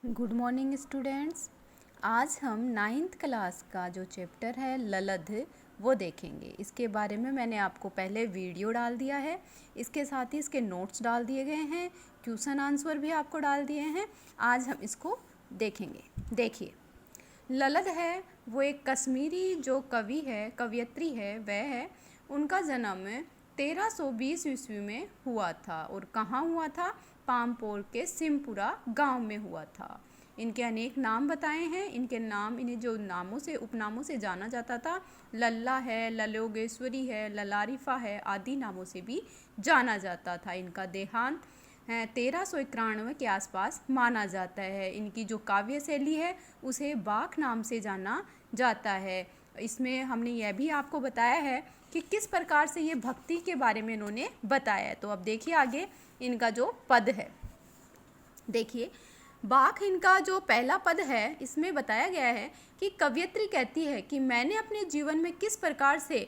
Good morning students. आज हम ninth class का जो चैप्टर है ललध वो देखेंगे। इसके बारे में मैंने आपको पहले वीडियो डाल दिया है, इसके साथ ही इसके नोट्स डाल दिए गए हैं, क्वेश्चन आंसर भी आपको डाल दिए हैं। आज हम इसको देखेंगे। देखिए, ललध है वो एक कश्मीरी जो कवि है, कवयित्री है, वह है। उनका जन्म 1320 ईस्वी में हुआ था और कहाँ हुआ था? पामपोर के सिमपुरा गांव में हुआ था। इनके अनेक नाम बताए हैं। इनके नाम, इन्हें जो नामों से, उपनामों से जाना जाता था, लल्ला है, ललोगेश्वरी है, ललारिफा है, आदि नामों से भी जाना जाता था। इनका देहांत 1391 के आसपास माना जाता है। इनकी जो काव्य शैली है उसे बाख नाम से जाना जाता है। इसमें हमने यह भी आपको बताया है कि किस प्रकार से ये भक्ति के बारे में इन्होंने बताया है। तो अब देखिए आगे इनका जो पद है। देखिए, बाख इनका जो पहला पद है, इसमें बताया गया है कि कवयित्री कहती है कि मैंने अपने जीवन में किस प्रकार से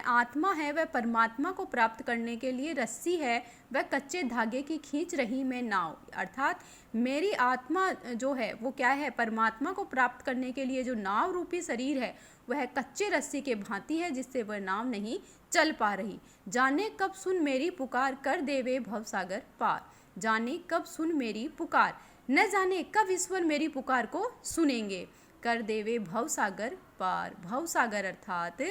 आत्मा है वह परमात्मा को प्राप्त करने के लिए रस्सी है वह कच्चे धागे की खींच रही मैं नाव। अर्थात मेरी आत्मा जो है वो क्या है? परमात्मा को प्राप्त करने के लिए जो नाव रूपी शरीर है वह कच्चे रस्सी के भांति है, जिससे वह नाव नहीं चल पा रही। जाने कब सुन मेरी पुकार, कर देवे भवसागर पार। जाने कब सुन मेरी पुकार, न जाने कब ईश्वर मेरी पुकार को सुनेंगे। कर देवे भवसागर पार। भवसागर अर्थात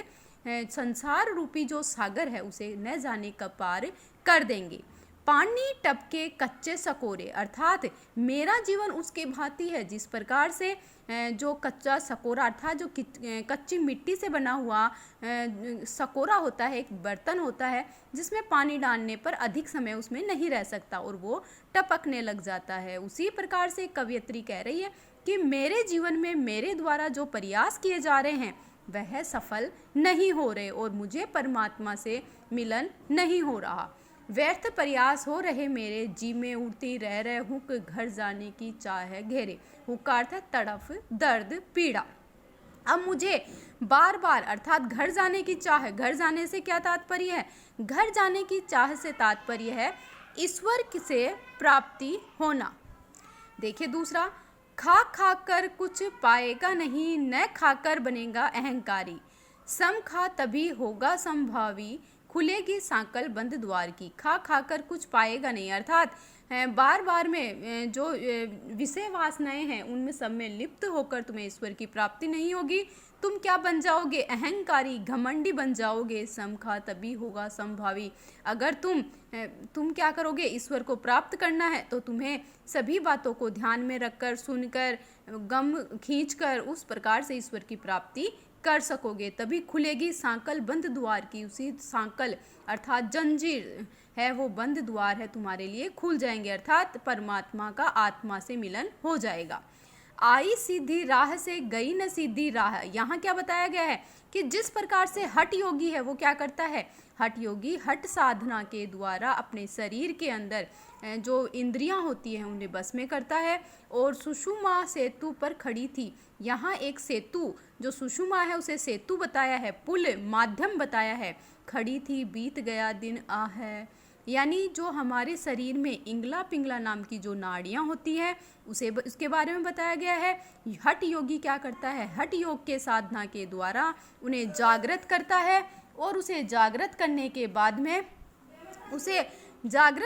संसार रूपी जो सागर है उसे न जाने कब पार कर देंगे। पानी टपके कच्चे सकोरे, अर्थात मेरा जीवन उसके भांति है जिस प्रकार से जो कच्चा सकोरा अर्थात जो कच्ची मिट्टी से बना हुआ सकोरा होता है, एक बर्तन होता है जिसमें पानी डालने पर अधिक समय उसमें नहीं रह सकता और वो टपकने लग जाता है। उसी प्रकार से कवयित्री कह रही है कि मेरे जीवन में मेरे द्वारा जो प्रयास किए जा रहे हैं वह सफल नहीं हो रहे और मुझे परमात्मा से मिलन नहीं हो रहा। व्यर्थ प्रयास हो रहे मेरे, जी में उड़ती रह रहे हूँ कि घर जाने की चाह है घेरे। हुक का अर्थ है तड़फ, दर्द, पीड़ा। अब मुझे बार बार अर्थात घर जाने की चाह है। घर जाने से क्या तात्पर्य है? घर जाने की चाह से तात्पर्य है ईश्वर से प्राप्ति होना। देखिए दूसरा, खा खा कर कुछ पाएगा नहीं, न खाकर बनेगा अहंकारी। सम खा तभी होगा संभावी, खुलेगी सांकल बंद द्वार की। खा खाकर कुछ पाएगा नहीं अर्थात बार बार में जो विषय वासनाएं हैं उनमें सब में लिप्त होकर तुम्हें ईश्वर की प्राप्ति नहीं होगी। तुम क्या बन जाओगे? अहंकारी, घमंडी बन जाओगे। सम खा तभी होगा संभावी। अगर तुम क्या करोगे? ईश्वर को प्राप्त करना है तो तुम्हें सभी बातों को ध्यान में रखकर, सुनकर, गम खींचकर उस प्रकार से ईश्वर की प्राप्ति कर सकोगे। तभी खुलेगी सांकल बंद द्वार की। उसी सांकल अर्थात जंजीर है वो बंद द्वार है तुम्हारे लिए खुल जाएंगे, अर्थात परमात्मा का आत्मा से मिलन हो जाएगा। आई सीधी राह से गई न सीधी राह। यहाँ क्या बताया गया है कि जिस प्रकार से हठ योगी है वो क्या करता है? हठ योगी हठ साधना के द्वारा अपने शरीर के अंदर जो इंद्रियां होती हैं उन्हें बस में करता है। और सुषुमा सेतु पर खड़ी थी। यहाँ एक सेतु जो सुषुमा है उसे सेतु बताया है, पुल, माध्यम बताया है। खड़ी थी बीत गया दिन आ है, यानी जो हमारे शरीर में इंगला पिंगला नाम की जो नाड़ियाँ होती हैं उसे उसके बारे में बताया गया है। हठ योगी क्या करता है? हठ योग के साधना के द्वारा उन्हें जागृत करता है और उसे जागृत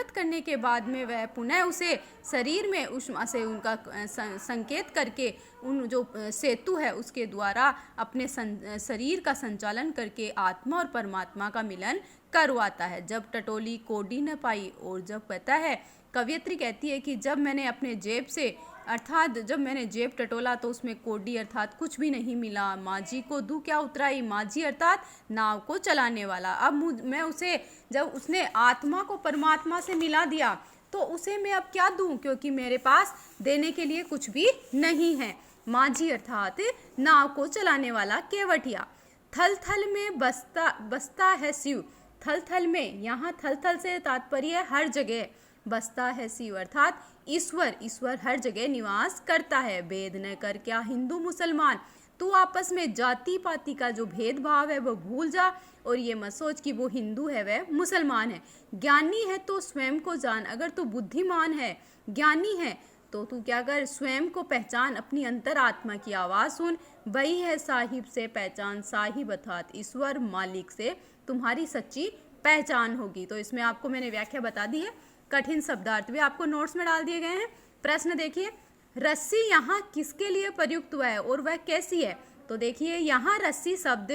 करने के बाद में वह पुनः उसे शरीर में उष्मा से उनका संकेत करके उन जो सेतु है उसके द्वारा अपने शरीर का संचालन करके आत्मा और परमात्मा का मिलन करवाता है। जब टटोली कोडी न पाई, और जब कहता है, कवयित्री कहती है कि जब मैंने अपने जेब से अर्थात जब मैंने जेब टटोला तो उसमें कोडी अर्थात कुछ भी नहीं मिला। माझी को दू क्या उतराई, माझी अर्थात नाव को चलाने वाला। अब मैं उसे, जब उसने आत्मा को परमात्मा से मिला दिया तो उसे मैं अब क्या दूं, क्योंकि मेरे पास देने के लिए कुछ भी नहीं है। माझी अर्थात नाव को चलाने वाला, केवटिया। थल थल में बसता है शिव। थल थल में, यहाँ थल थल से तात्पर्य है हर जगह। बसता है शिव अर्थात ईश्वर हर जगह निवास करता है। भेद न कर क्या हिंदू मुसलमान, तू आपस में जाति पाति का जो भेदभाव है वो भूल जा और ये मत सोच कि वो हिंदू है वह मुसलमान है। ज्ञानी है तो स्वयं को जान, अगर तू बुद्धिमान है, ज्ञानी है तो तू क्या कर, स्वयं को पहचान, अपनी अंतरात्मा की आवाज़ सुन, वही है साहिब से पहचान, साहिब अर्थात ईश्वर, मालिक से तुम्हारी सच्ची पहचान होगी। तो इसमें आपको मैंने व्याख्या बता दी है, कठिन शब्दार्थ भी आपको नोट्स में डाल दिए गए हैं। प्रश्न देखिए, रस्सी यहाँ किसके लिए प्रयुक्त हुआ है और वह कैसी है? तो देखिए यहाँ रस्सी शब्द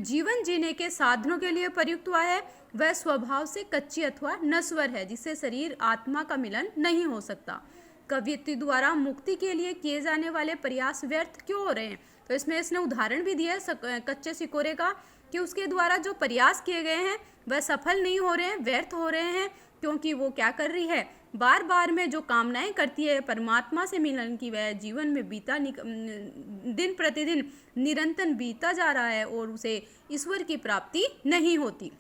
जीवन जीने के साधनों के लिए प्रयुक्त हुआ है। वह स्वभाव से कच्ची अथवा नश्वर है, जिससे शरीर आत्मा का मिलन नहीं हो सकता। कवियत्री द्वारा मुक्ति के लिए किए जाने वाले प्रयास व्यर्थ क्यों हो रहे हैं? तो इसमें इसने उदाहरण भी दिया है कच्चे सिकोरे का, कि उसके द्वारा जो प्रयास किए गए हैं वह सफल नहीं हो रहे हैं, व्यर्थ हो रहे हैं, क्योंकि वो क्या कर रही है, बार बार में जो कामनाएं करती है परमात्मा से मिलन की, वह जीवन में दिन प्रतिदिन निरंतर बीता जा रहा है और उसे ईश्वर की प्राप्ति नहीं होती।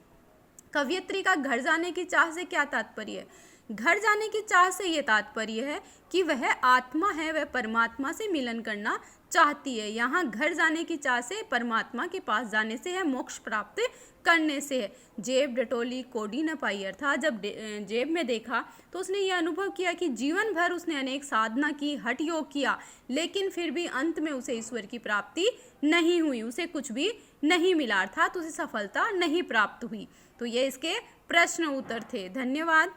कवियत्री का घर जाने की चाह से क्या तात्पर्य है? घर जाने की चाह से ये तात्पर्य है कि वह आत्मा है, वह परमात्मा से मिलन करना चाहती है। यहाँ घर जाने की चाह से परमात्मा के पास जाने से है, मोक्ष प्राप्त करने से है। जेब डटोली कोडी न पाई, अर्थात जब जेब में देखा तो उसने ये अनुभव किया कि जीवन भर उसने अनेक साधना की, हठ योग किया, लेकिन फिर भी अंत में उसे ईश्वर की प्राप्ति नहीं हुई, उसे कुछ भी नहीं मिला, अर्थात उसे सफलता नहीं प्राप्त हुई। तो ये इसके प्रश्न उत्तर थे। धन्यवाद।